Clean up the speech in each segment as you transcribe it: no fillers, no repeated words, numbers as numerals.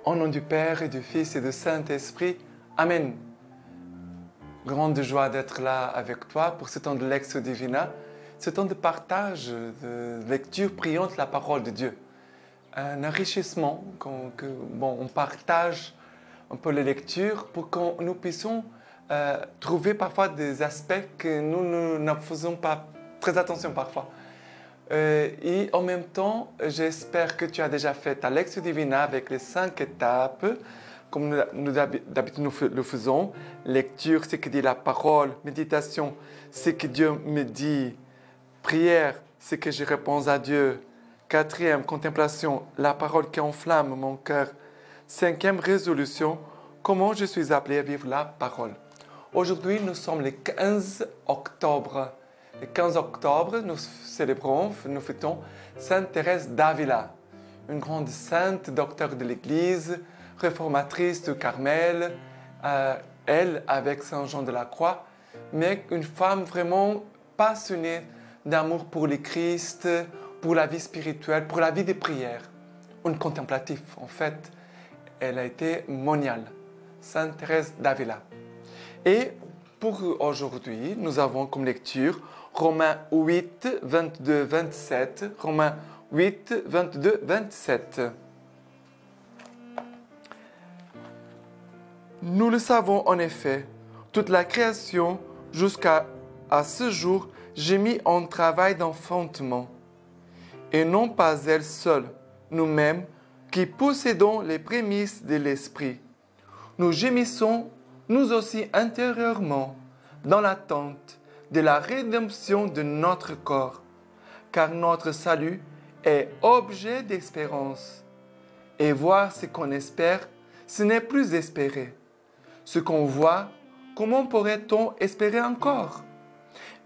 Au nom du Père et du Fils et du Saint-Esprit. Amen. Grande joie d'être là avec toi pour ce temps de Lectio Divina, ce temps de partage, de lecture priante de la parole de Dieu. Un enrichissement, on partage un peu les lectures pour que nous puissions trouver parfois des aspects que nous ne faisons pas très attention parfois. Et en même temps, j'espère que tu as déjà fait ta Lectio Divina avec les 5 étapes, comme d'habitude nous le faisons. Lecture, c'est que dit la parole. Méditation, c'est que Dieu me dit. Prière, c'est que je réponds à Dieu. 4e, contemplation, la parole qui enflamme mon cœur. 5e, résolution, comment je suis appelé à vivre la parole. Aujourd'hui, nous sommes le 15 octobre. Le 15 octobre, nous célébrons, nous fêtons Sainte Thérèse d'Avila, une grande sainte, docteur de l'Église, réformatrice du Carmel, elle avec Saint Jean de la Croix, mais une femme vraiment passionnée d'amour pour le Christ, pour la vie spirituelle, pour la vie des prières. Une contemplative, en fait, elle a été moniale, Sainte Thérèse d'Avila. Et pour aujourd'hui, nous avons comme lecture Romains 8, 22, 27. Romains 8, 22, 27. Nous le savons en effet, toute la création jusqu'à ce jour gémit en travail d'enfantement. Et non pas elle seule, nous-mêmes, qui possédons les prémices de l'Esprit. Nous gémissons, nous aussi intérieurement, dans l'attente de la rédemption de notre corps, car notre salut est objet d'espérance. Et voir ce qu'on espère, ce n'est plus espérer. Ce qu'on voit, comment pourrait-on espérer encore?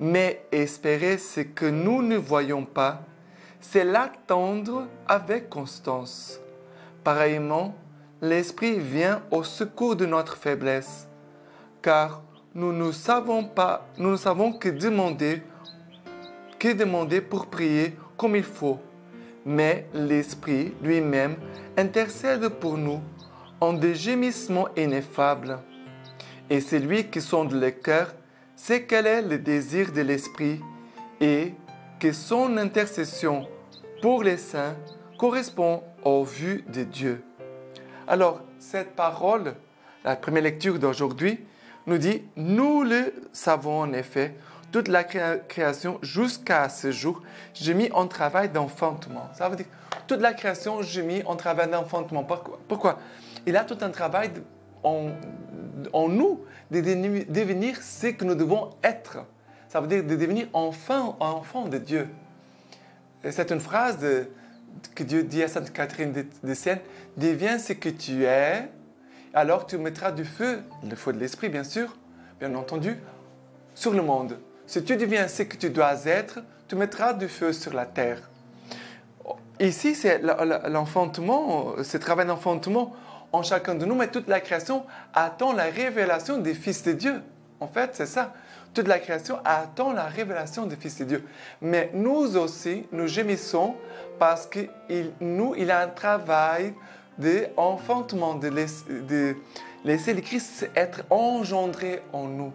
Mais espérer ce que nous ne voyons pas, c'est l'attendre avec constance. Pareillement, l'Esprit vient au secours de notre faiblesse, car nous ne savons que demander pour prier comme il faut. Mais l'Esprit lui-même intercède pour nous en des gémissements ineffables. Et celui qui sonde le cœur sait quel est le désir de l'Esprit et que son intercession pour les saints correspond aux vues de Dieu. Alors, cette parole, la première lecture d'aujourd'hui, nous dit « Nous le savons en effet, toute la création jusqu'à ce jour gémit en travail d'enfantement. » Ça veut dire « Toute la création gémit en travail d'enfantement. » Pourquoi? Il a tout un travail en nous de devenir ce que nous devons être. Ça veut dire de devenir enfant de Dieu. C'est une phrase que Dieu dit à Sainte Catherine de Sienne, « Deviens ce que tu es, alors tu mettras du feu, le feu de l'Esprit bien sûr, bien entendu, sur le monde. Si tu deviens ce que tu dois être, tu mettras du feu sur la terre. » Ici, c'est l'enfantement, ce travail d'enfantement en chacun de nous, mais toute la création attend la révélation des fils de Dieu. En fait, c'est ça. Toute la création attend la révélation des fils de Dieu. Mais nous aussi, nous gémissons parce qu'il a un travail d'enfantement, de laisser le Christ être engendré en nous.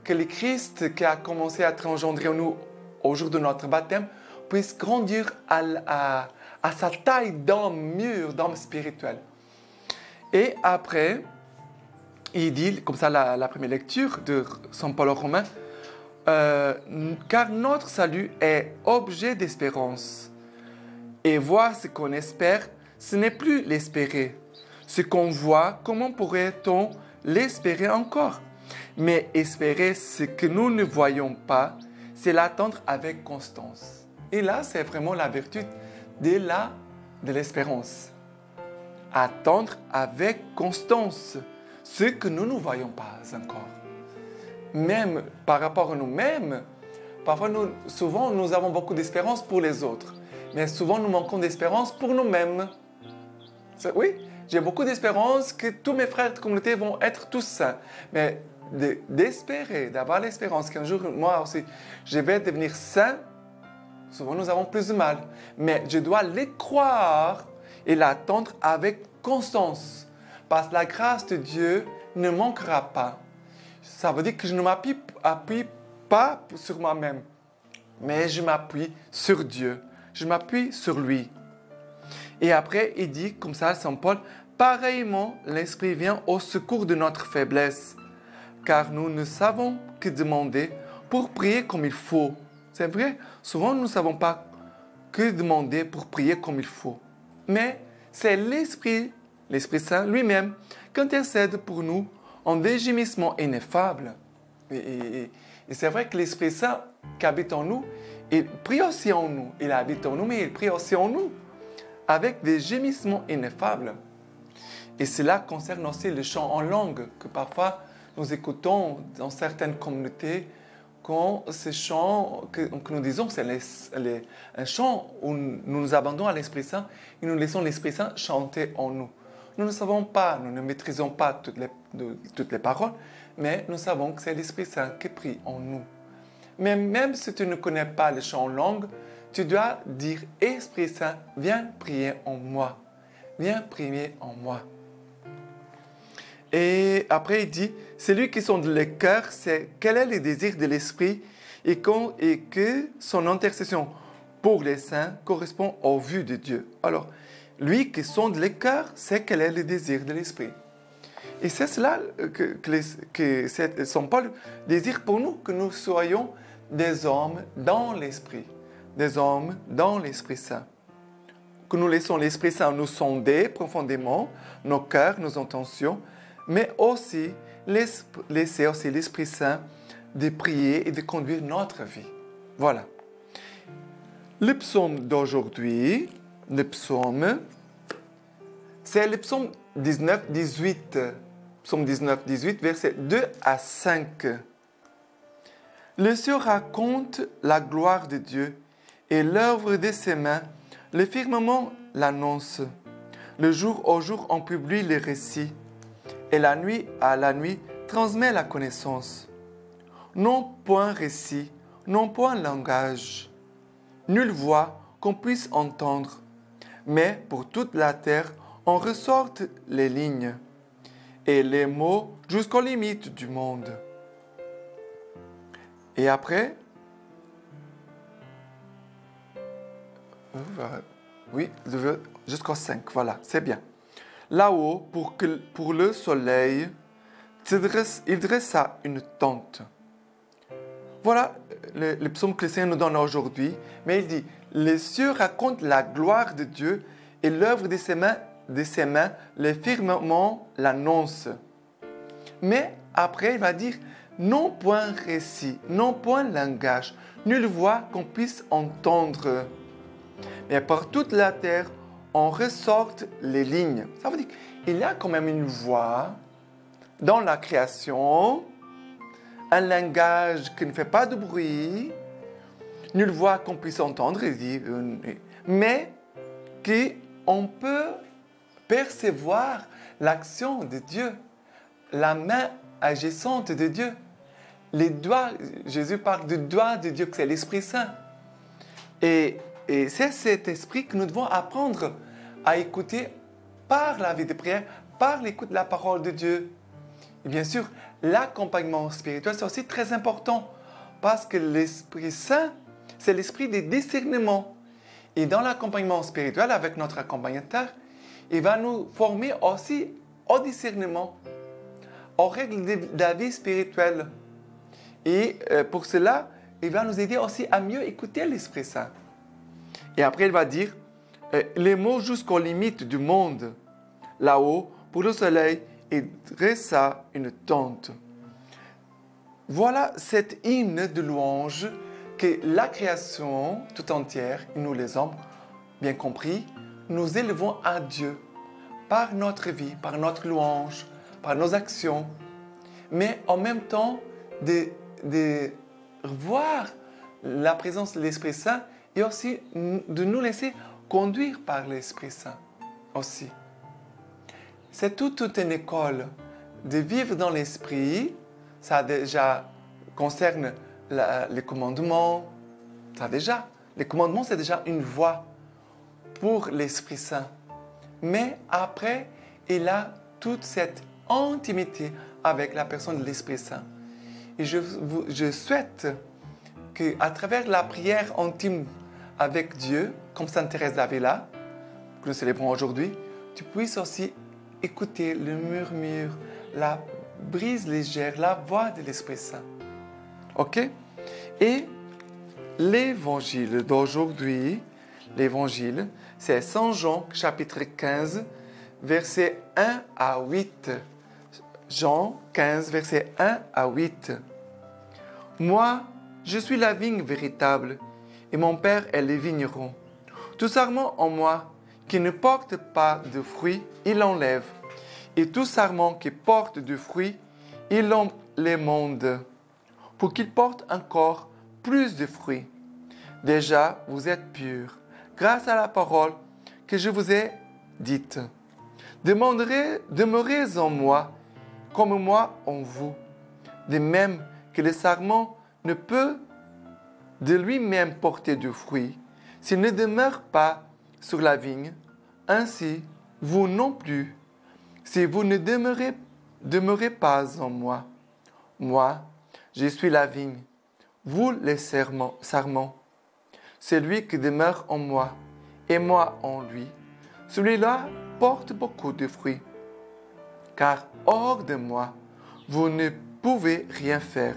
Que le Christ qui a commencé à être engendré en nous au jour de notre baptême puisse grandir à sa taille d'homme mûr, d'homme spirituel. Et après, il dit, comme ça la première lecture de Saint Paul aux Romains, car notre salut est objet d'espérance. Et voir ce qu'on espère, ce n'est plus l'espérer. Ce qu'on voit, comment pourrait-on l'espérer encore? Mais espérer ce que nous ne voyons pas, c'est l'attendre avec constance. Et là, c'est vraiment la vertu de l'espérance. Attendre avec constance ce que nous ne voyons pas encore. Même par rapport à nous-mêmes, parfois, souvent, nous avons beaucoup d'espérance pour les autres. Mais souvent, nous manquons d'espérance pour nous-mêmes. Oui, j'ai beaucoup d'espérance que tous mes frères de communauté vont être tous saints. Mais d'espérer, d'avoir l'espérance qu'un jour, moi aussi, je vais devenir saint, souvent nous avons plus de mal. Mais je dois les croire et l'attendre avec constance. Parce que la grâce de Dieu ne manquera pas. Ça veut dire que je ne m'appuie pas sur moi-même, mais je m'appuie sur Dieu. Je m'appuie sur lui. Et après, il dit, comme ça, Saint Paul, pareillement, l'Esprit vient au secours de notre faiblesse, car nous ne savons que demander pour prier comme il faut. C'est vrai, souvent nous ne savons pas que demander pour prier comme il faut. Mais c'est l'Esprit Saint lui-même, qui intercède pour nous en des gémissements ineffables. Et c'est vrai que l'Esprit Saint qui habite en nous, il prie aussi en nous. Il habite en nous, mais il prie aussi en nous, avec des gémissements ineffables. Et cela concerne aussi le chant en langue, que parfois nous écoutons dans certaines communautés, quand ce chant que nous disons, c'est un chant où nous nous abandonnons à l'Esprit Saint et nous laissons l'Esprit Saint chanter en nous. Nous ne savons pas, nous ne maîtrisons pas toutes les paroles, mais nous savons que c'est l'Esprit Saint qui prie en nous. Mais même si tu ne connais pas le chant en langue, tu dois dire « Esprit Saint, viens prier en moi. Viens prier en moi. » Et après, il dit « Celui qui sonde le cœur, c'est quel est le désir de l'Esprit et que son intercession pour les saints correspond aux vues de Dieu. » Alors, lui qui sonde le cœur, c'est quel est le désir de l'Esprit. Et c'est cela que Saint Paul désire pour nous, que nous soyons des hommes dans l'Esprit, des hommes dans l'Esprit Saint. Que nous laissons l'Esprit Saint nous sonder profondément, nos cœurs, nos intentions, mais aussi laisser aussi l'Esprit Saint de prier et de conduire notre vie. Voilà. Le psaume d'aujourd'hui, c'est le psaume 19-18. Psaume 19-18, versets 2 à 5. Le ciel raconte la gloire de Dieu et l'œuvre de ses mains. Le firmament l'annonce. Le jour au jour, on publie les récits. Et la nuit à la nuit, transmet la connaissance. Non point récit, non point langage. Nulle voix qu'on puisse entendre. Mais pour toute la terre, on ressorte les lignes et les mots jusqu'aux limites du monde. Et après, oui, jusqu'au 5, voilà, c'est bien. Là-haut, pour le soleil, il dressa une tente. Voilà le psaume que le Seigneur nous donne aujourd'hui. Mais il dit, les cieux racontent la gloire de Dieu et l'œuvre de ses mains, les firmaments l'annoncent. Mais après, il va dire, non point récit, non point langage, nulle voix qu'on puisse entendre. Mais par toute la terre, on ressorte les lignes. Ça veut dire qu'il y a quand même une voix dans la création, un langage qui ne fait pas de bruit, nulle voix qu'on puisse entendre, mais qu'on peut percevoir l'action de Dieu, la main agissante de Dieu. Les doigts, Jésus parle du doigt de Dieu, que c'est l'Esprit Saint. Et c'est cet esprit que nous devons apprendre à écouter par la vie de prière, par l'écoute de la parole de Dieu. Et bien sûr, l'accompagnement spirituel, c'est aussi très important parce que l'Esprit Saint, c'est l'esprit des discernements. Et dans l'accompagnement spirituel, avec notre accompagnateur, il va nous former aussi au discernement, aux règles de la vie spirituelle. Et pour cela, il va nous aider aussi à mieux écouter l'Esprit Saint. Et après, il va dire, les mots jusqu'aux limites du monde. Là-haut, pour le soleil, il dressa une tente. Voilà cet hymne de louange que la création tout entière, et nous les hommes, bien compris, nous élevons à Dieu par notre vie, par notre louange, par nos actions, mais en même temps de voir la présence de l'Esprit Saint et aussi de nous laisser conduire par l'Esprit Saint aussi. C'est toute une école de vivre dans l'Esprit. Ça déjà concerne les commandements. Les commandements, c'est déjà une voie pour l'Esprit Saint. mais après, il a toute cette intimité avec la personne de l'Esprit Saint. Et je souhaite qu'à travers la prière intime avec Dieu, comme Sainte Thérèse d'Avila, que nous célébrons aujourd'hui, tu puisses aussi écouter le murmure, la brise légère, la voix de l'Esprit Saint. OK? Et l'évangile d'aujourd'hui, l'évangile, c'est Saint Jean, chapitre 15, versets 1 à 8. Jean 15, versets 1 à 8. Moi, je suis la vigne véritable, et mon Père est le vigneron. Tout sarment en moi qui ne porte pas de fruits, il l'enlève. Et tout sarment qui porte du fruit, il l'émonde, pour qu'il porte encore plus de fruits. Déjà, vous êtes purs, grâce à la parole que je vous ai dite. Demeurez en moi, comme moi en vous. De même que le sarment ne peut de lui-même porter du fruit s'il ne demeure pas sur la vigne, ainsi vous non plus, si vous ne demeurez pas en moi. Moi, je suis la vigne, vous les sarments. Celui qui demeure en moi et moi en lui, celui-là porte beaucoup de fruits. Car hors de moi, vous ne pouvez rien faire.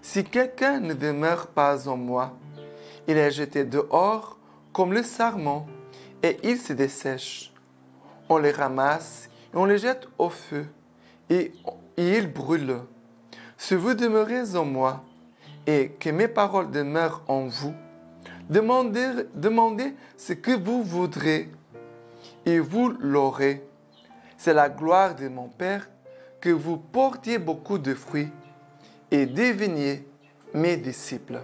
Si quelqu'un ne demeure pas en moi, il est jeté dehors comme le sarment et il se dessèche. On les ramasse et on les jette au feu et ils brûlent. Si vous demeurez en moi et que mes paroles demeurent en vous, demandez ce que vous voudrez et vous l'aurez. C'est la gloire de mon Père que vous portiez beaucoup de fruits et deveniez mes disciples.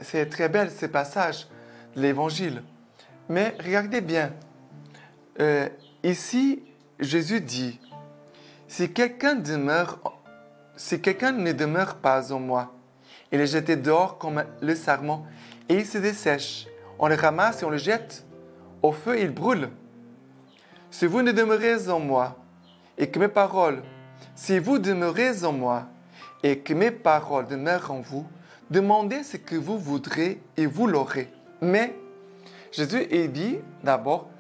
C'est très bel ce passage de l'Évangile. Mais regardez bien, ici, Jésus dit, si quelqu'un ne demeure pas en moi, il est jeté dehors comme le sarment et il se dessèche. On le ramasse et on le jette au feu et il brûle. Si vous ne demeurez en moi et que mes paroles, si vous demeurez en moi et que mes paroles demeurent en vous, demandez ce que vous voudrez et vous l'aurez. Mais Jésus dit d'abord,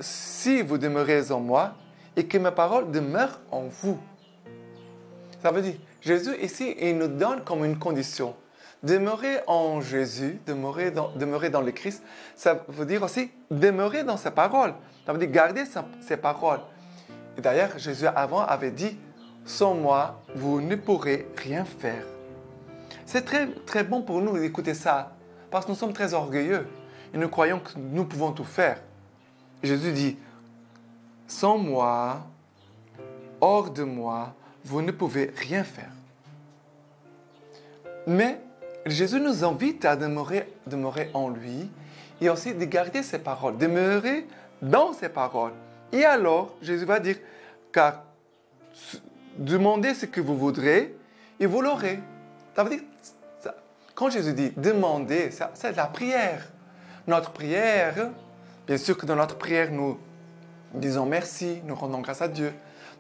si vous demeurez en moi et que mes paroles demeurent en vous. Ça veut dire, Jésus ici, il nous donne comme une condition. Demeurer en Jésus, demeurer dans le Christ, ça veut dire aussi demeurer dans ses paroles. Ça veut dire garder ses paroles. Et d'ailleurs, Jésus avant avait dit, sans moi, vous ne pourrez rien faire. C'est très, très bon pour nous d'écouter ça, parce que nous sommes très orgueilleux et nous croyons que nous pouvons tout faire. Et Jésus dit, sans moi, hors de moi, vous ne pouvez rien faire. Mais Jésus nous invite à demeurer en lui et aussi de garder ses paroles, demeurer dans ses paroles. Et alors, Jésus va dire, car demandez ce que vous voudrez et vous l'aurez. Ça veut dire, quand Jésus dit demandez, c'est de la prière. Notre prière, bien sûr que dans notre prière, nous disons merci, nous rendons grâce à Dieu.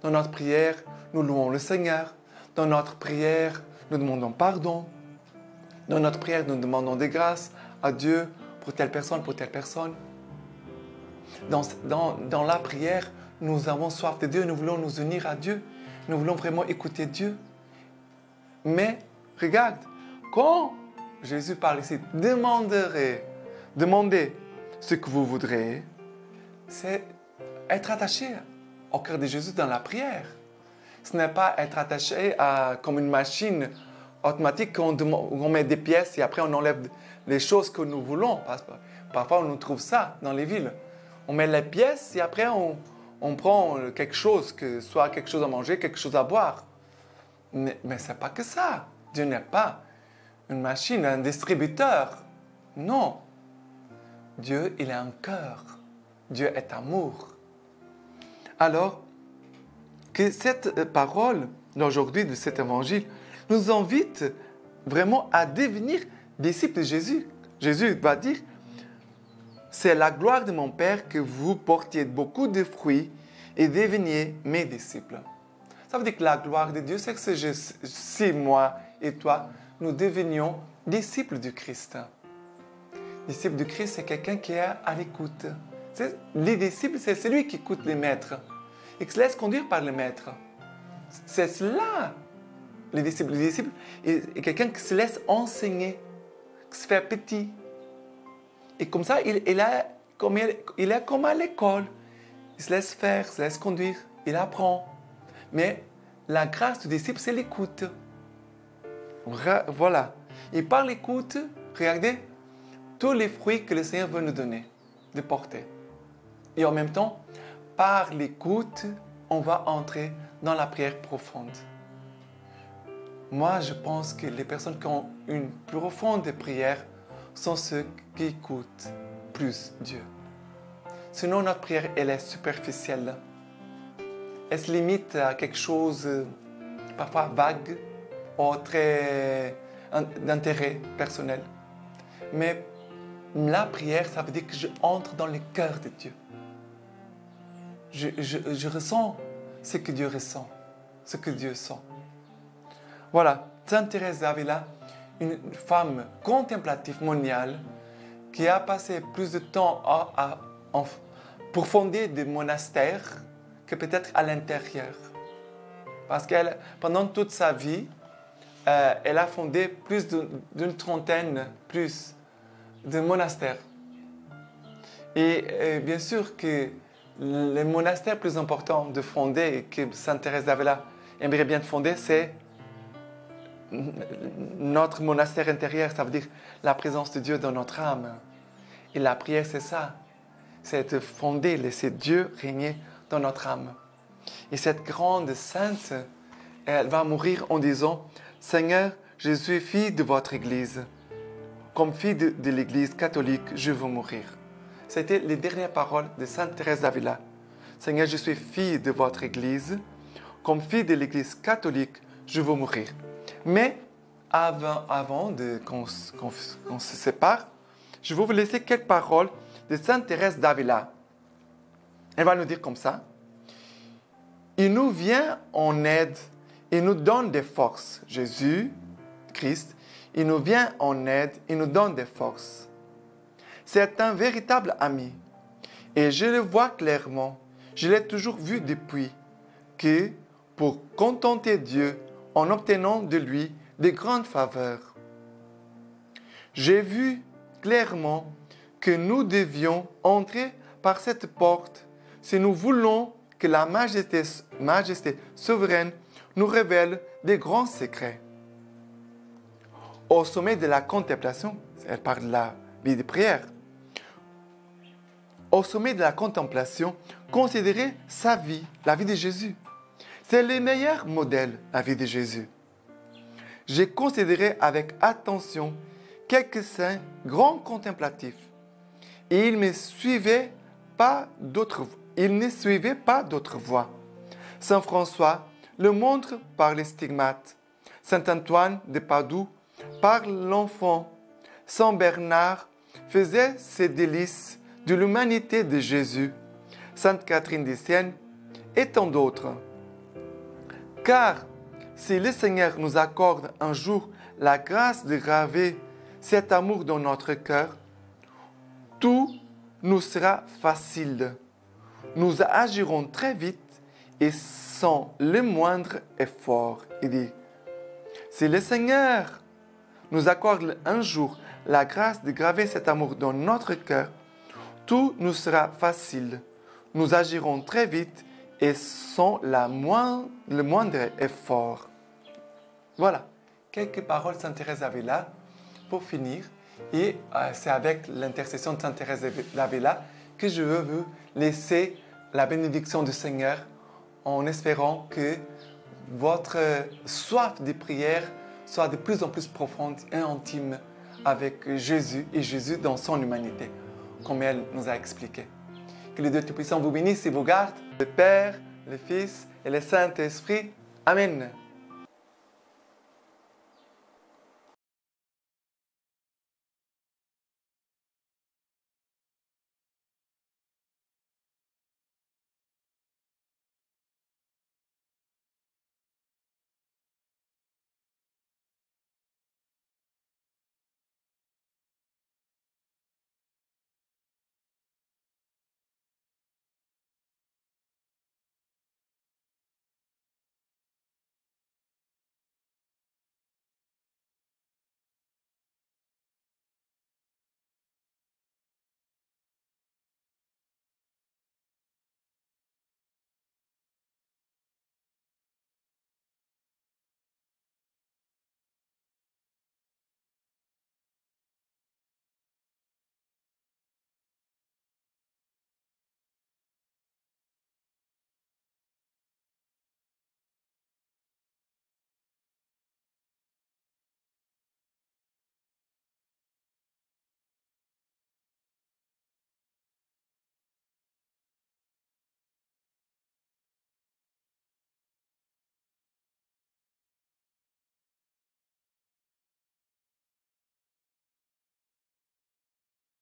Dans notre prière, nous louons le Seigneur. Dans notre prière, nous demandons pardon. Dans notre prière, nous demandons des grâces à Dieu pour telle personne, pour telle personne. Dans la prière, nous avons soif de Dieu, nous voulons nous unir à Dieu. Nous voulons vraiment écouter Dieu. Mais, regarde, quand Jésus parle ici, demandez ce que vous voudrez, c'est être attaché au cœur de Jésus dans la prière. Ce n'est pas être attaché comme une machine automatique où on met des pièces et après on enlève les choses que nous voulons. Parfois, on trouve ça dans les villes. On met les pièces et après on prend quelque chose, que soit quelque chose à manger, quelque chose à boire. Mais ce n'est pas que ça. Dieu n'est pas une machine, un distributeur. Non. Dieu, il est un cœur. Dieu est amour. Alors, que cette parole d'aujourd'hui, de cet évangile, nous invite vraiment à devenir disciples de Jésus. Jésus va dire, c'est la gloire de mon Père que vous portiez beaucoup de fruits et deveniez mes disciples. Ça veut dire que la gloire de Dieu, c'est que si moi et toi, nous devenions disciples du Christ. Disciple du Christ, c'est quelqu'un qui est à l'écoute. Les disciples, c'est celui qui écoute les maîtres et qui se laisse conduire par les maîtres. C'est cela, les disciples. Les disciples est quelqu'un qui se laisse enseigner, qui se fait petit. Et comme ça, il est comme à l'école. Il se laisse faire, se laisse conduire, il apprend. Mais la grâce du disciple, c'est l'écoute. Voilà. Et par l'écoute, regardez tous les fruits que le Seigneur veut nous donner, de porter. Et en même temps, par l'écoute, on va entrer dans la prière profonde. Moi, je pense que les personnes qui ont une profonde prière sont ceux qui écoutent plus Dieu. Sinon, notre prière, elle est superficielle. Elle se limite à quelque chose parfois vague ou très d'intérêt personnel. Mais la prière, ça veut dire que je entre dans le cœur de Dieu. Je ressens ce que Dieu ressent, ce que Dieu sent. Voilà, Sainte Thérèse d'Avila, une femme contemplative mondiale qui a passé plus de temps pour fonder des monastères que peut-être à l'intérieur. Parce qu'elle, pendant toute sa vie, elle a fondé plus d'une trentaine de monastères. Et bien sûr que les monastères plus importants de fonder et que Sainte Thérèse d'Avila aimerait bien fonder, c'est notre monastère intérieur, ça veut dire la présence de Dieu dans notre âme. Et la prière, c'est ça. C'est de fonder, laisser Dieu régner dans notre âme. Et cette grande sainte, elle va mourir en disant « Seigneur, je suis fille de votre Église. Comme fille de l'Église catholique, je veux mourir. » C'était les dernières paroles de Sainte Thérèse d'Avila. « Seigneur, je suis fille de votre Église. Comme fille de l'Église catholique, je veux mourir. » Mais avant qu'on se sépare, je vais vous laisser quelques paroles de Sainte Thérèse d'Avila. Elle va nous dire comme ça. Il nous vient en aide et nous donne des forces. Jésus, Christ, il nous vient en aide et nous donne des forces. C'est un véritable ami. Et je le vois clairement, je l'ai toujours vu depuis, que pour contenter Dieu en obtenant de lui de grandes faveurs. J'ai vu clairement que nous devions entrer par cette porte si nous voulons que la majesté souveraine nous révèle des grands secrets. Au sommet de la contemplation, elle parle de la vie de prière, au sommet de la contemplation, considérez sa vie, la vie de Jésus. C'est le meilleur modèle, la vie de Jésus. J'ai considéré avec attention quelques saints grands contemplatifs et ils ne suivaient pas d'autres voies. Saint François le montre par les stigmates. Saint Antoine de Padoue par l'enfant. Saint Bernard faisait ses délices de l'humanité de Jésus. Sainte Catherine de Sienne et tant d'autres. Car si le Seigneur nous accorde un jour la grâce de graver cet amour dans notre cœur, tout nous sera facile. Nous agirons très vite et sans le moindre effort. Il dit, si le Seigneur nous accorde un jour la grâce de graver cet amour dans notre cœur, tout nous sera facile. Nous agirons très vite et sans le moindre effort. Voilà, quelques paroles de Sainte Thérèse d'Avila pour finir. Et c'est avec l'intercession de Sainte Thérèse d'Avila que je veux vous laisser la bénédiction du Seigneur en espérant que votre soif de prière soit de plus en plus profonde et intime avec Jésus et Jésus dans son humanité, comme elle nous a expliqué. Que le Dieu Tout-Puissant vous bénisse et vous garde, le Père, le Fils et le Saint-Esprit. Amen.